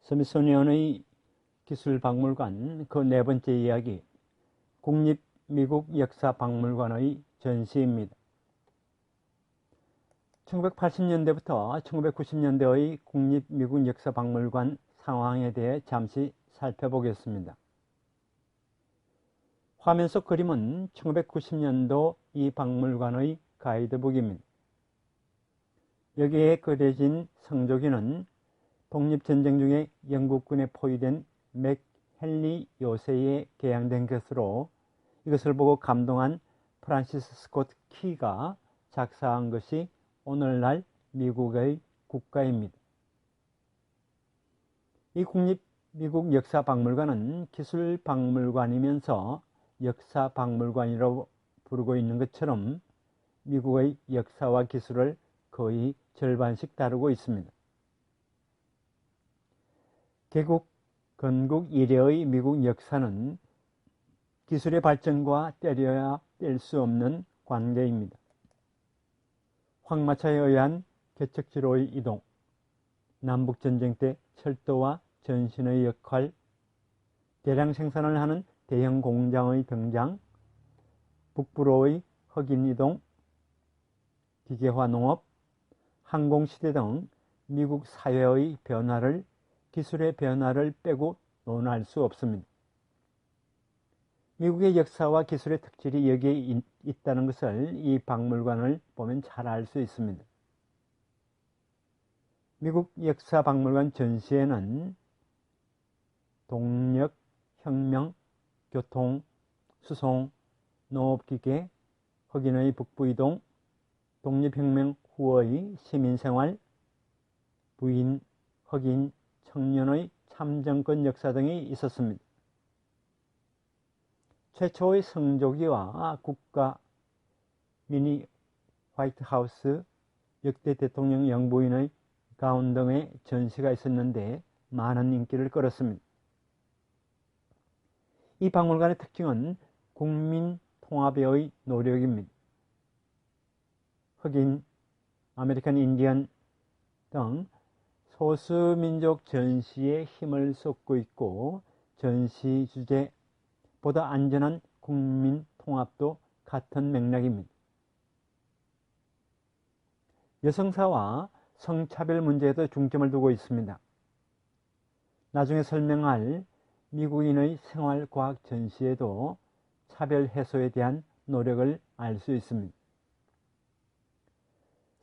스미소니언의 기술박물관 그 네 번째 이야기, 국립미국역사박물관의 전시입니다. 1980년대부터 1990년대의 국립미국역사박물관 상황에 대해 잠시 살펴보겠습니다. 화면 속 그림은 1990년도 이 박물관의 가이드북입니다. 여기에 그려진 성조기는 독립전쟁 중에 영국군에 포위된 맥헨리 요새에 개양된 것으로 이것을 보고 감동한 프란시스 스콧 키가 작사한 것이 오늘날 미국의 국가입니다. 이 국립미국 역사박물관은 기술박물관이면서 역사박물관이라고 부르고 있는 것처럼 미국의 역사와 기술을 거의 절반씩 다루고 있습니다. 개국 건국 이래의 미국 역사는 기술의 발전과 떼려야 뗄 수 없는 관계입니다. 황마차에 의한 개척지로의 이동, 남북전쟁 때 철도와 전신의 역할, 대량 생산을 하는 대형 공장의 등장, 북부로의 흑인 이동, 기계화 농업, 항공시대 등 미국 사회의 변화를 기술의 변화를 빼고 논할 수 없습니다. 미국의 역사와 기술의 특질이 여기에 있다는 것을 이 박물관을 보면 잘 알 수 있습니다. 미국 역사박물관 전시회는 동력, 혁명, 교통, 수송, 농업기계, 흑인의 북부이동, 독립혁명 후의 시민생활, 부인, 흑인, 청년의 참정권 역사 등이 있었습니다. 최초의 성조기와 국가 미니 화이트하우스, 역대 대통령 영부인의 가운 등의 전시가 있었는데 많은 인기를 끌었습니다. 이 박물관의 특징은 국민 통합의 노력입니다. 흑인, 아메리칸 인디언 등 소수민족 전시에 힘을 쏟고 있고, 전시 주제 보다 안전한 국민 통합도 같은 맥락입니다. 여성사와 성차별 문제에도 중점을 두고 있습니다. 나중에 설명할 미국인의 생활과학 전시에도 차별 해소에 대한 노력을 알 수 있습니다.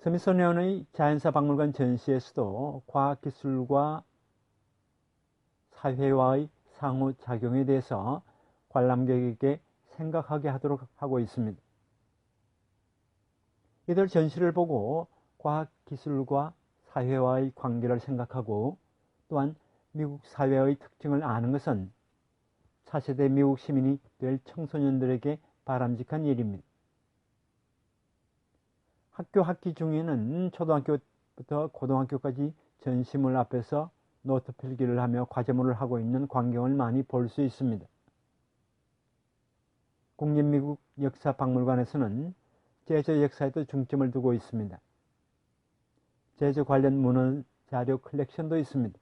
스미소니언의 자연사 박물관 전시에서도 과학기술과 사회와의 상호작용에 대해서 관람객에게 생각하게 하도록 하고 있습니다. 이들 전시를 보고 과학기술과 사회와의 관계를 생각하고 또한 미국 사회의 특징을 아는 것은 차세대 미국 시민이 될 청소년들에게 바람직한 일입니다. 학기 중에는 초등학교부터 고등학교까지 전시물 앞에서 노트 필기를 하며 과제물을 하고 있는 광경을 많이 볼 수 있습니다. 국립미국 역사박물관에서는 재즈 역사에도 중점을 두고 있습니다. 재즈 관련 문헌 자료 컬렉션도 있습니다.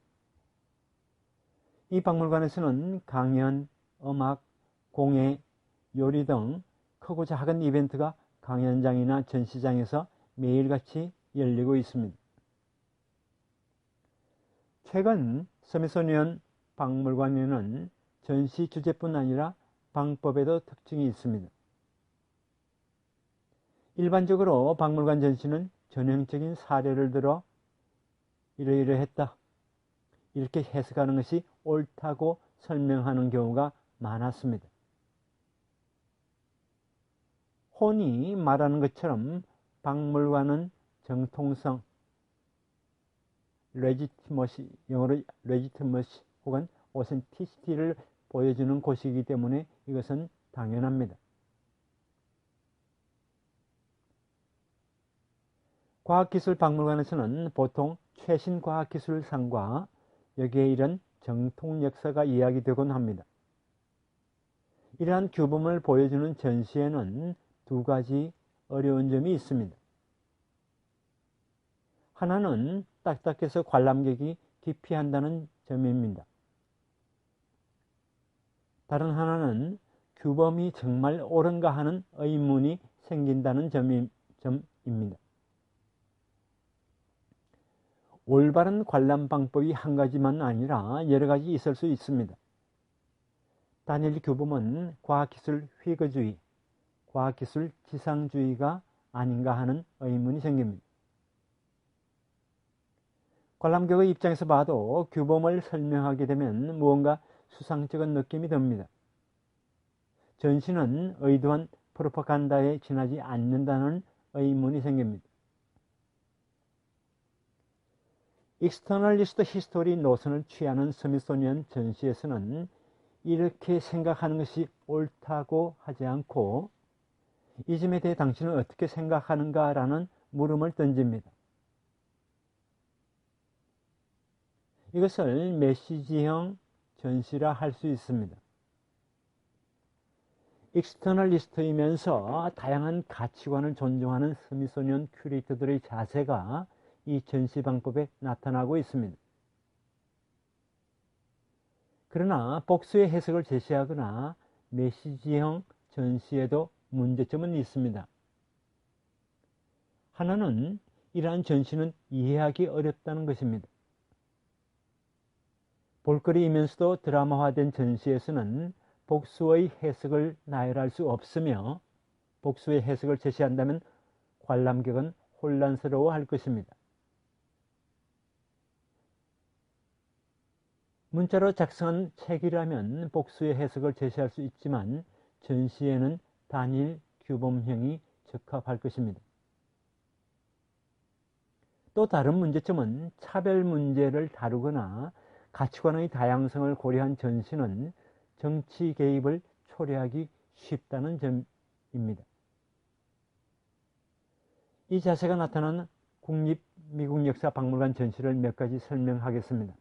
이 박물관에서는 강연, 음악, 공예, 요리 등 크고 작은 이벤트가 강연장이나 전시장에서 매일같이 열리고 있습니다. 최근 스미소니언 박물관에는 전시 주제뿐 아니라 방법에도 특징이 있습니다. 일반적으로 박물관 전시는 전형적인 사례를 들어 이러이러했다, 이렇게 해석하는 것이 옳다고 설명하는 경우가 많았습니다. 혼이 말하는 것처럼 박물관은 정통성, 레지티머시, 영어로 레지티머시 혹은 오센티시티를 보여주는 곳이기 때문에 이것은 당연합니다. 과학기술박물관에서는 보통 최신 과학기술상과 여기에 이런 정통 역사가 이야기되곤 합니다. 이러한 규범을 보여주는 전시에는 두 가지 어려운 점이 있습니다. 하나는 딱딱해서 관람객이 기피한다는 점입니다. 다른 하나는 규범이 정말 옳은가 하는 의문이 생긴다는 점입니다. 올바른 관람 방법이 한 가지만 아니라 여러 가지 있을 수 있습니다. 단일 규범은 과학기술 회거주의, 과학기술 지상주의가 아닌가 하는 의문이 생깁니다. 관람객의 입장에서 봐도 규범을 설명하게 되면 무언가 수상쩍은 느낌이 듭니다. 전시는 의도한 프로파간다에 지나지 않는다는 의문이 생깁니다. 익스터널리스트 히스토리 노선을 취하는 스미소니언 전시에서는 이렇게 생각하는 것이 옳다고 하지 않고 이 점에 대해 당신은 어떻게 생각하는가 라는 물음을 던집니다. 이것을 메시지형 전시라 할 수 있습니다. 익스터널리스트이면서 다양한 가치관을 존중하는 스미소니언 큐레이터들의 자세가 이 전시 방법에 나타나고 있습니다. 그러나 복수의 해석을 제시하거나 메시지형 전시에도 문제점은 있습니다. 하나는 이러한 전시는 이해하기 어렵다는 것입니다. 볼거리이면서도 드라마화된 전시에서는 복수의 해석을 나열할 수 없으며 복수의 해석을 제시한다면 관람객은 혼란스러워할 것입니다. 문자로 작성한 책이라면 복수의 해석을 제시할 수 있지만 전시에는 단일 규범형이 적합할 것입니다. 또 다른 문제점은 차별 문제를 다루거나 가치관의 다양성을 고려한 전시는 정치 개입을 초래하기 쉽다는 점입니다. 이 자세가 나타나는 국립미국역사박물관 전시를 몇 가지 설명하겠습니다.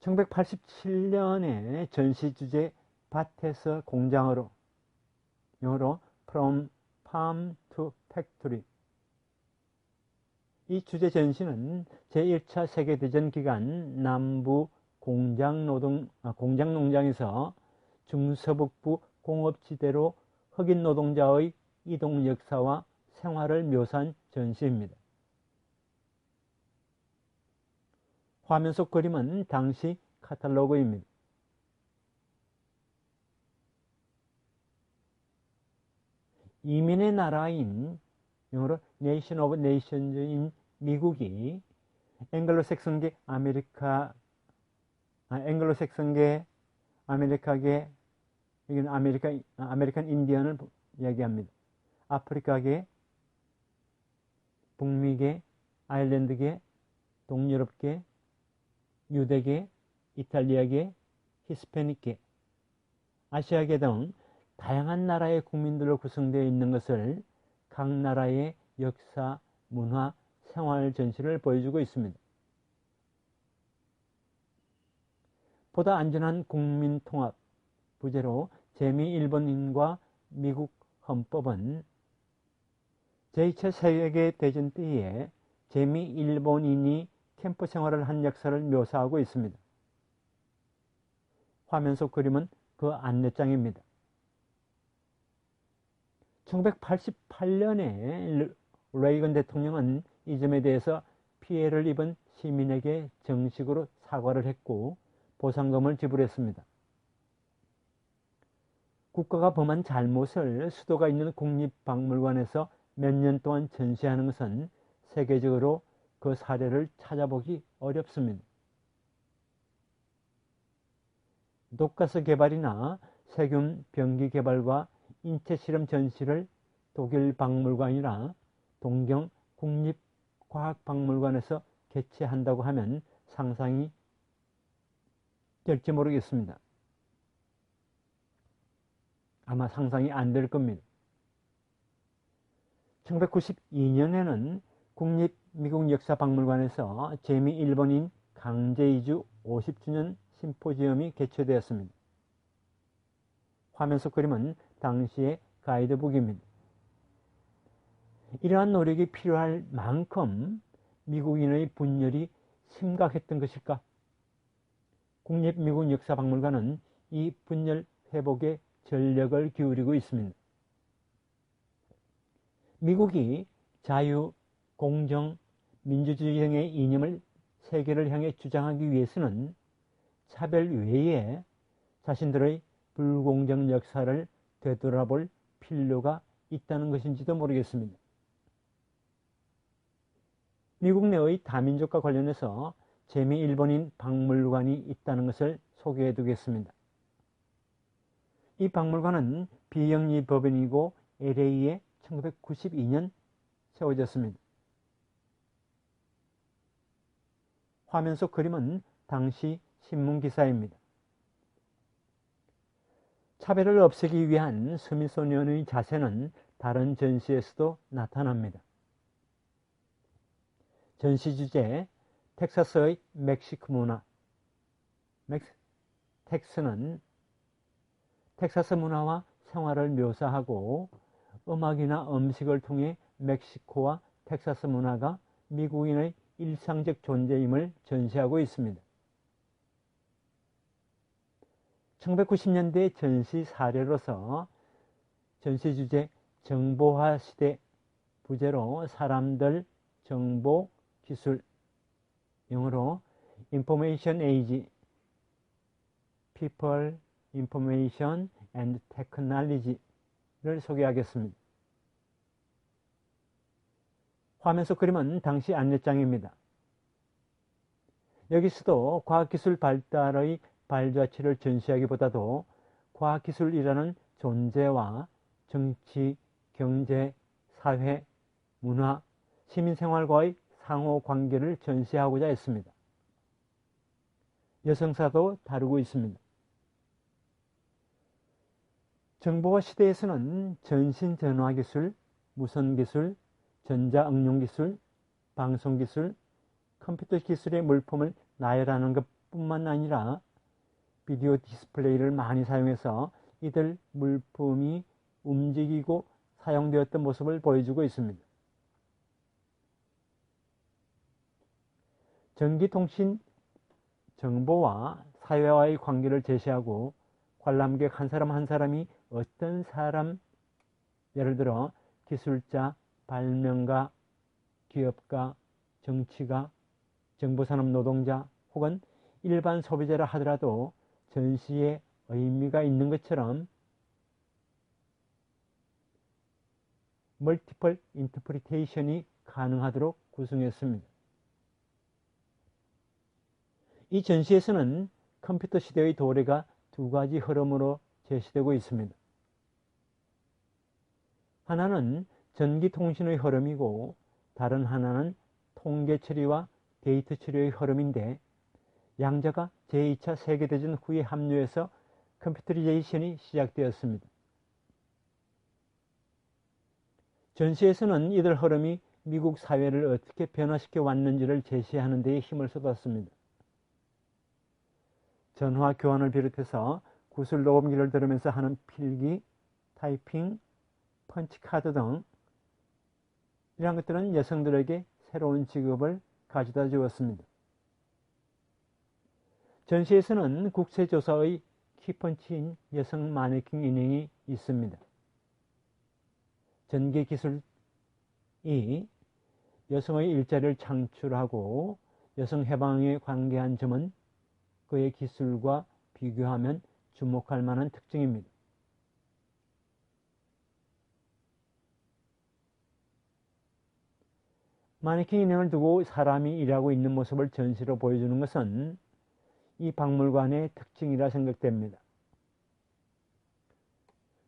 1987년에 전시 주제 밭에서 공장으로, 영어로 From Farm to Factory. 이 주제 전시는 제1차 세계대전 기간 남부 공장농장에서 중서북부 공업지대로 흑인 노동자의 이동 역사와 생활을 묘사한 전시입니다. 화면 속 그림은 당시 카탈로그입니다. 이민의 나라인 영어로 Nation of Nations인 미국이 앵글로색슨계 아메리카계, 여기는 아메리칸 인디언을 이야기합니다. 아프리카계, 북미계, 아일랜드계, 동유럽계, 유대계, 이탈리아계, 히스패닉계, 아시아계 등 다양한 나라의 국민들로 구성되어 있는 것을 각 나라의 역사, 문화, 생활 전시를 보여주고 있습니다. 보다 안전한 국민 통합 부제로 제1일본인과 미국 헌법은 제2차 세계대전 때에 제1일본인이 캠프 생활을 한 역사를 묘사하고 있습니다. 화면 속 그림은 그 안내장입니다. 1988년에 레이건 대통령은 이 점에 대해서 피해를 입은 시민에게 정식으로 사과를 했고 보상금을 지불했습니다. 국가가 범한 잘못을 수도가 있는 국립박물관에서 몇 년 동안 전시하는 것은 세계적으로 그 사례를 찾아보기 어렵습니다. 독가스 개발이나 세균 병기 개발과 인체실험 전시를 독일 박물관이나 동경 국립과학박물관에서 개최한다고 하면 상상이 될지 모르겠습니다. 아마 상상이 안 될 겁니다. 1992년에는 국립미국역사박물관에서 제1일본인 강제이주 50주년 심포지엄이 개최되었습니다. 화면 속 그림은 당시의 가이드북입니다. 이러한 노력이 필요할 만큼 미국인의 분열이 심각했던 것일까? 국립미국 역사박물관은 이 분열 회복에 전력을 기울이고 있습니다. 미국이 자유, 공정, 민주주의 등의 이념을 세계를 향해 주장하기 위해서는 차별 외에 자신들의 불공정 역사를 되돌아볼 필요가 있다는 것인지도 모르겠습니다. 미국 내의 다민족과 관련해서 재미일본인 박물관이 있다는 것을 소개해 두겠습니다. 이 박물관은 비영리 법인이고 LA에 1992년 세워졌습니다. 화면 속 그림은 당시 신문기사입니다. 차별을 없애기 위한 스미소니언의 자세는 다른 전시에서도 나타납니다. 전시 주제 텍사스의 멕시코 문화. 텍스는 텍사스 문화와 생활을 묘사하고 음악이나 음식을 통해 멕시코와 텍사스 문화가 미국인의 일상적 존재임을 전시하고 있습니다. 1990년대 전시 사례로서 전시 주제 정보화 시대 부제로 사람들, 정보, 기술, 영어로 Information Age, People, Information and Technology를 소개하겠습니다. 화면 속 그림은 당시 안내장입니다. 여기서도 과학기술 발달의 발자취를 전시하기보다도 과학기술이라는 존재와 정치, 경제, 사회, 문화, 시민생활과의 상호관계를 전시하고자 했습니다. 여성사도 다루고 있습니다. 정보화 시대에서는 전신전화기술, 무선기술, 전자응용기술, 방송기술, 컴퓨터 기술의 물품을 나열하는 것뿐만 아니라 비디오 디스플레이를 많이 사용해서 이들 물품이 움직이고 사용되었던 모습을 보여주고 있습니다. 전기통신 정보와 사회와의 관계를 제시하고 관람객 한 사람 한 사람이 어떤 사람, 예를 들어 기술자, 발명가, 기업가, 정치가, 정보산업 노동자 혹은 일반 소비자라 하더라도 전시에 의미가 있는 것처럼 멀티플 인터프리테이션이 가능하도록 구성했습니다. 이 전시에서는 컴퓨터 시대의 도래가 두 가지 흐름으로 제시되고 있습니다. 하나는 전기통신의 흐름이고 다른 하나는 통계 처리와 데이터 처리의 흐름인데 양자가 제2차 세계대전 후에 합류해서 컴퓨터리제이션이 시작되었습니다. 전시에서는 이들 흐름이 미국 사회를 어떻게 변화시켜 왔는지를 제시하는 데에 힘을 쏟았습니다. 전화 교환을 비롯해서 구슬 녹음기를 들으면서 하는 필기, 타이핑, 펀치카드 등 이러한 것들은 여성들에게 새로운 직업을 가져다 주었습니다. 전시에서는 국세조사의 키펀치인 여성 마네킹 인형이 있습니다. 전개기술이 여성의 일자리를 창출하고 여성 해방에 관계한 점은 그의 기술과 비교하면 주목할 만한 특징입니다. 마네킹 인형을 두고 사람이 일하고 있는 모습을 전시로 보여주는 것은 이 박물관의 특징이라 생각됩니다.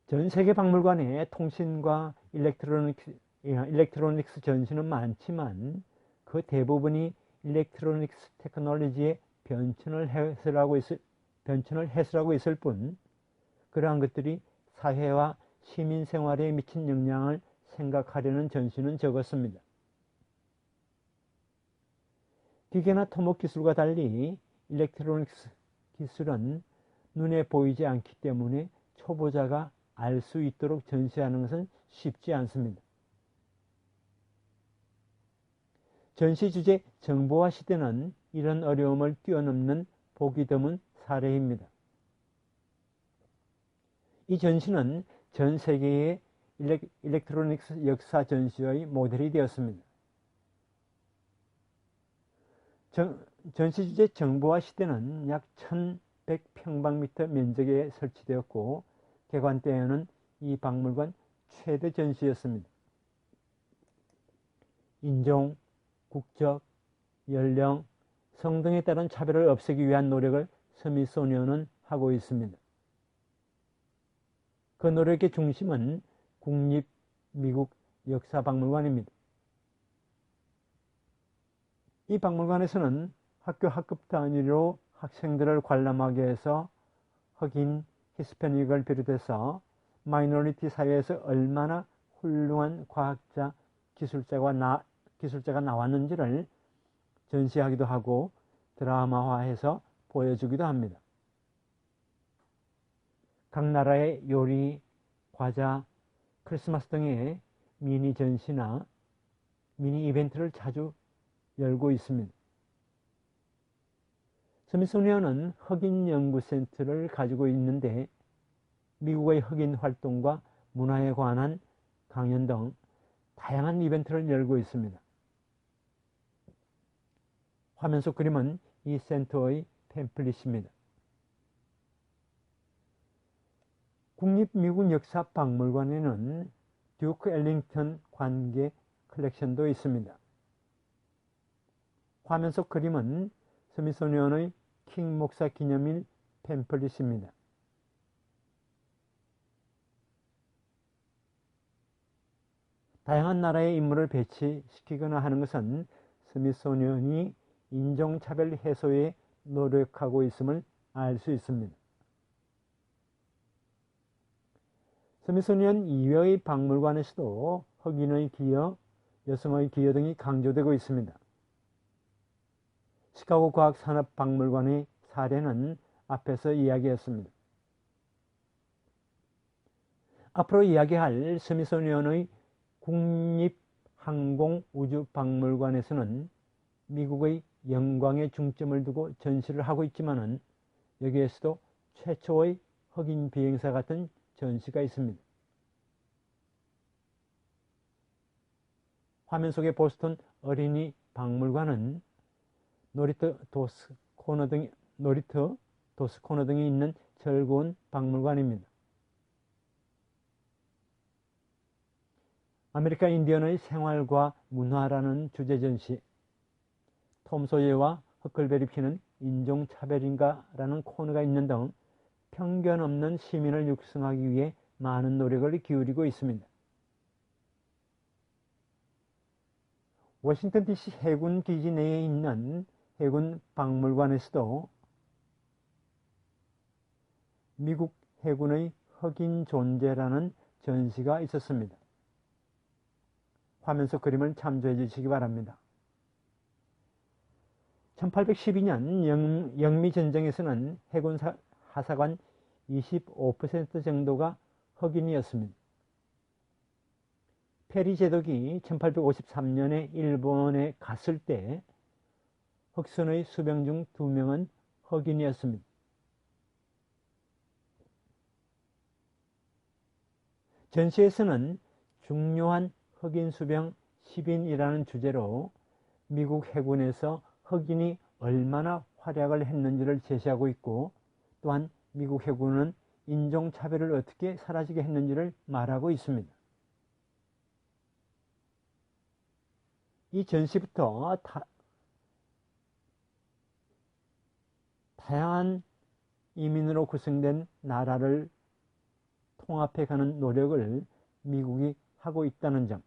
전 세계 박물관에 통신과 일렉트로닉스 전시는 많지만 그 대부분이 일렉트로닉스 테크놀로지의 변천을 해설하고 있을 뿐 그러한 것들이 사회와 시민 생활에 미친 영향을 생각하려는 전시는 적었습니다. 기계나 토목 기술과 달리 일렉트로닉스 기술은 눈에 보이지 않기 때문에 초보자가 알 수 있도록 전시하는 것은 쉽지 않습니다. 전시 주제 정보화 시대는 이런 어려움을 뛰어넘는 보기 드문 사례입니다. 이 전시는 전 세계의 일렉트로닉스 역사 전시의 모델이 되었습니다. 전시 주제 정보화 시대는 약 1100평방미터 면적에 설치되었고 개관 때에는 이 박물관 최대 전시였습니다. 인종, 국적, 연령, 성 등에 따른 차별을 없애기 위한 노력을 스미소니언은 하고 있습니다. 그 노력의 중심은 국립 미국 역사박물관입니다. 이 박물관에서는 학교 학급 단위로 학생들을 관람하게 해서 흑인, 히스패닉을 비롯해서 마이너리티 사회에서 얼마나 훌륭한 과학자, 기술자가 나왔는지를 전시하기도 하고 드라마화해서 보여주기도 합니다. 각 나라의 요리, 과자, 크리스마스 등의 미니 전시나 미니 이벤트를 자주 열고 있습니다. 스미소니언은 흑인 연구센터를 가지고 있는데 미국의 흑인 활동과 문화에 관한 강연 등 다양한 이벤트를 열고 있습니다. 화면 속 그림은 이 센터의 팸플릿입니다. 국립미국 역사박물관에는 듀크 엘링턴 관계 컬렉션도 있습니다. 화면 속 그림은 스미소니언의 킹 목사 기념일 팸플릿입니다. 다양한 나라의 인물을 배치시키거나 하는 것은 스미소니언이 인종차별 해소에 노력하고 있음을 알 수 있습니다. 스미소니언 이외의 박물관에서도 흑인의 기여, 여성의 기여 등이 강조되고 있습니다. 시카고 과학산업박물관의 사례는 앞에서 이야기했습니다. 앞으로 이야기할 스미소니언의 국립항공우주박물관에서는 미국의 영광에 중점을 두고 전시를 하고 있지만 여기에서도 최초의 흑인 비행사 같은 전시가 있습니다. 화면 속의 보스턴 어린이 박물관은 놀이터 도스코너 등이 있는 즐거운 박물관입니다. 아메리칸 인디언의 생활과 문화라는 주제 전시, 톰 소예와 허클베리 피는 인종차별인가라는 코너가 있는 등 편견 없는 시민을 육성하기 위해 많은 노력을 기울이고 있습니다. 워싱턴 DC 해군 기지 내에 있는 해군 박물관에서도 미국 해군의 흑인 존재라는 전시가 있었습니다. 화면 속 그림을 참조해 주시기 바랍니다. 1812년 영미전쟁에서는 해군 하사관 25% 정도가 흑인이었습니다. 페리 제독이 1853년에 일본에 갔을 때 흑선의 수병 중 2명은 흑인이었습니다. 전시에서는 중요한 흑인 수병 10인이라는 주제로 미국 해군에서 흑인이 얼마나 활약을 했는지를 제시하고 있고 또한 미국 해군은 인종차별을 어떻게 사라지게 했는지를 말하고 있습니다. 이 전시부터 다양한 이민으로 구성된 나라를 통합해가는 노력을 미국이 하고 있다는 점,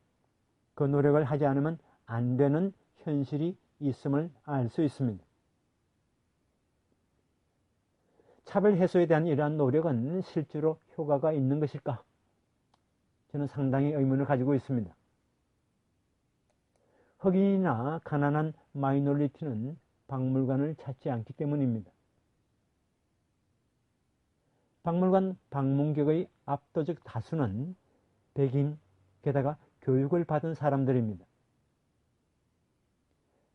그 노력을 하지 않으면 안 되는 현실이 있음을 알 수 있습니다. 차별 해소에 대한 이러한 노력은 실제로 효과가 있는 것일까? 저는 상당히 의문을 가지고 있습니다. 흑인이나 가난한 마이너리티는 박물관을 찾지 않기 때문입니다. 박물관 방문객의 압도적 다수는 백인, 게다가 교육을 받은 사람들입니다.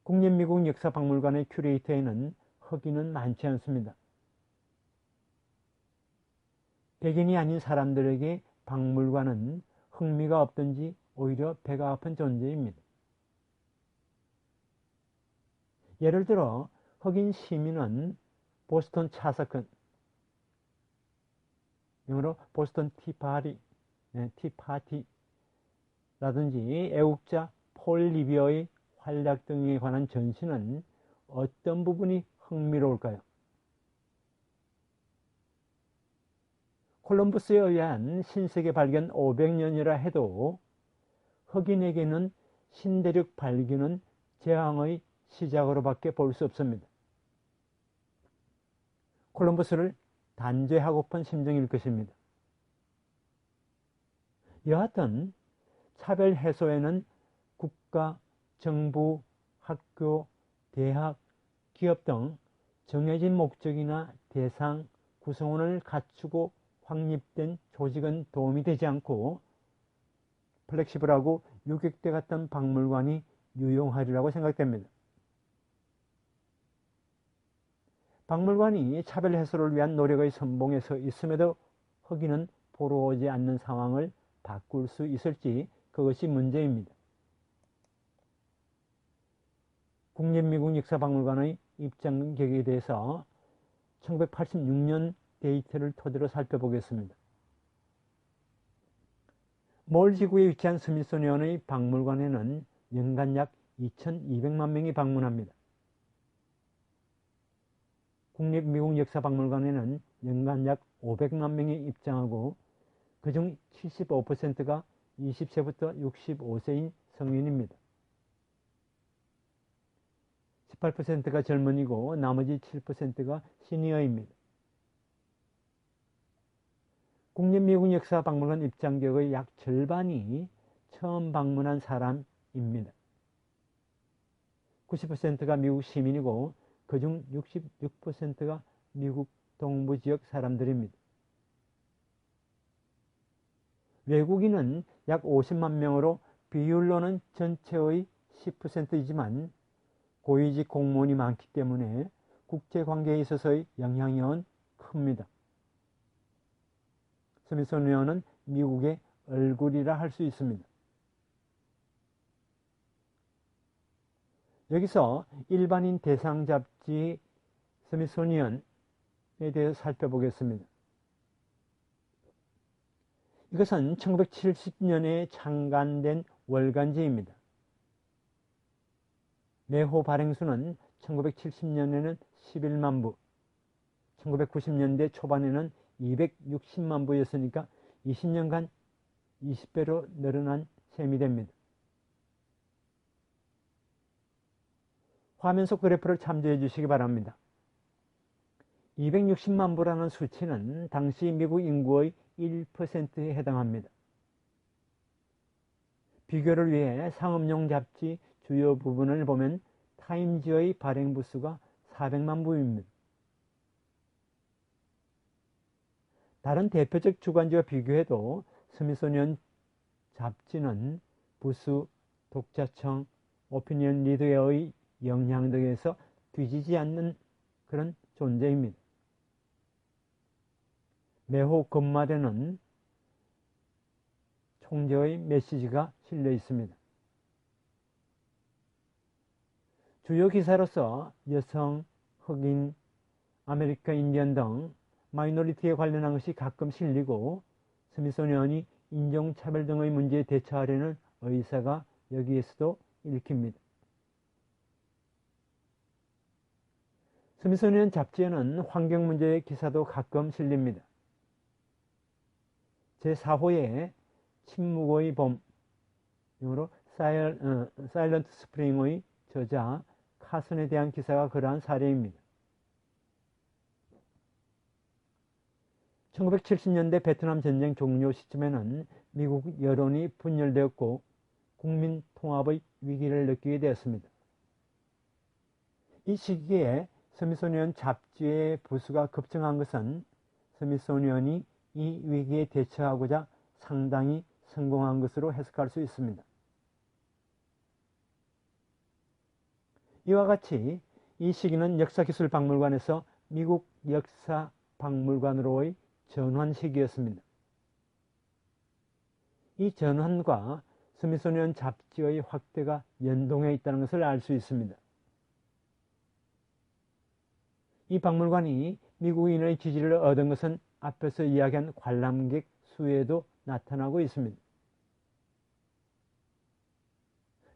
국립미국 역사박물관의 큐레이터에는 흑인은 많지 않습니다. 백인이 아닌 사람들에게 박물관은 흥미가 없든지 오히려 배가 아픈 존재입니다. 예를 들어 흑인 시민은 보스턴 차 사건, 영어로 보스턴 티파티라든지 애국자 폴 리비어의 활약 등에 관한 전시는 어떤 부분이 흥미로울까요? 콜럼버스에 의한 신세계 발견 500년이라 해도 흑인에게는 신대륙 발견은 재앙의 시작으로밖에 볼 수 없습니다. 콜럼버스를 단죄하고픈 심정일 것입니다. 여하튼 차별 해소에는 국가, 정부, 학교, 대학, 기업 등 정해진 목적이나 대상, 구성원을 갖추고 확립된 조직은 도움이 되지 않고 플렉시블하고 유격대 같은 박물관이 유용하리라고 생각됩니다. 박물관이 차별 해소를 위한 노력의 선봉에 서 있음에도 흑인은 보러 오지 않는 상황을 바꿀 수 있을지 그것이 문제입니다. 국립미국 역사박물관의 입장격에 대해서 1986년 데이터를 토대로 살펴보겠습니다. 몰 지구에 위치한 스미소니언의 박물관에는 연간 약 2,200만 명이 방문합니다. 국립미국 역사박물관에는 연간 약 500만 명이 입장하고 그중 75%가 20세부터 65세인 성인입니다. 18%가 젊은이고 나머지 7%가 시니어입니다. 국립미국 역사박물관 입장객의 약 절반이 처음 방문한 사람입니다. 90%가 미국 시민이고 그중 66%가 미국 동부지역 사람들입니다. 외국인은 약 50만 명으로 비율로는 전체의 10%이지만 고위직 공무원이 많기 때문에 국제관계에 있어서의 영향력은 큽니다. 스미소니언은 미국의 얼굴이라 할 수 있습니다. 여기서 일반인 대상 잡지 스미소니언에 대해서 살펴보겠습니다. 이것은 1970년에 창간된 월간지입니다. 매호 발행수는 1970년에는 11만 부, 1990년대 초반에는 260만 부였으니까 20년간 20배로 늘어난 셈이 됩니다. 화면 속 그래프를 참조해 주시기 바랍니다. 260만 부라는 수치는 당시 미국 인구의 1%에 해당합니다. 비교를 위해 상업용 잡지 주요 부분을 보면 타임지의 발행 부수가 400만 부입니다. 다른 대표적 주간지와 비교해도 스미소니언 잡지는 부수, 독자청, 오피니언 리더의 영향 등에서 뒤지지 않는 그런 존재입니다. 매호 겉말에는 총재의 메시지가 실려 있습니다. 주요 기사로서 여성, 흑인, 아메리카 인디언 등 마이너리티에 관련한 것이 가끔 실리고 스미소니언이 인종차별 등의 문제에 대처하려는 의사가 여기에서도 읽힙니다. 스미소니언 잡지에는 환경 문제의 기사도 가끔 실립니다. 제4호의 침묵의 봄, 영어로 사일런트 스프링의 저자 카슨에 대한 기사가 그러한 사례입니다. 1970년대 베트남 전쟁 종료 시점에는 미국 여론이 분열되었고 국민 통합의 위기를 느끼게 되었습니다. 이 시기에 스미소니언 잡지의 부수가 급증한 것은 스미소니언이 이 위기에 대처하고자 상당히 성공한 것으로 해석할 수 있습니다. 이와 같이 이 시기는 역사기술박물관에서 미국 역사박물관으로의 전환 시기였습니다. 이 전환과 스미소니언 잡지의 확대가 연동해 있다는 것을 알 수 있습니다. 이 박물관이 미국인의 지지를 얻은 것은 앞에서 이야기한 관람객 수에도 나타나고 있습니다.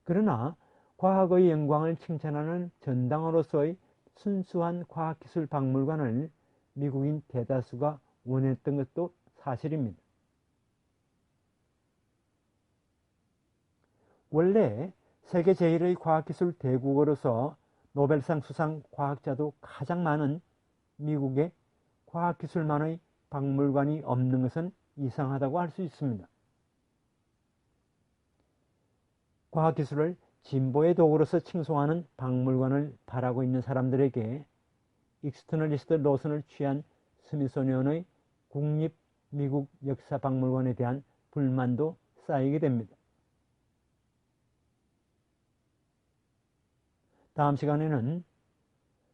그러나 과학의 영광을 칭찬하는 전당으로서의 순수한 과학기술 박물관을 미국인 대다수가 원했던 것도 사실입니다. 원래 세계 제1의 과학기술 대국으로서 노벨상 수상 과학자도 가장 많은 미국에 과학기술만의 박물관이 없는 것은 이상하다고 할 수 있습니다. 과학기술을 진보의 도구로서 칭송하는 박물관을 바라고 있는 사람들에게 익스터널리스트 노선을 취한 스미소니언의 국립 미국 역사박물관에 대한 불만도 쌓이게 됩니다. 다음 시간에는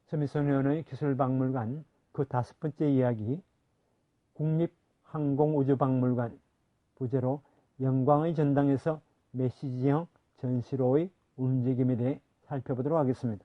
스미소니언의 기술박물관 그 5번째 이야기, 국립항공우주박물관 부제로 영광의 전당에서 메시지형 전시로의 움직임에 대해 살펴보도록 하겠습니다.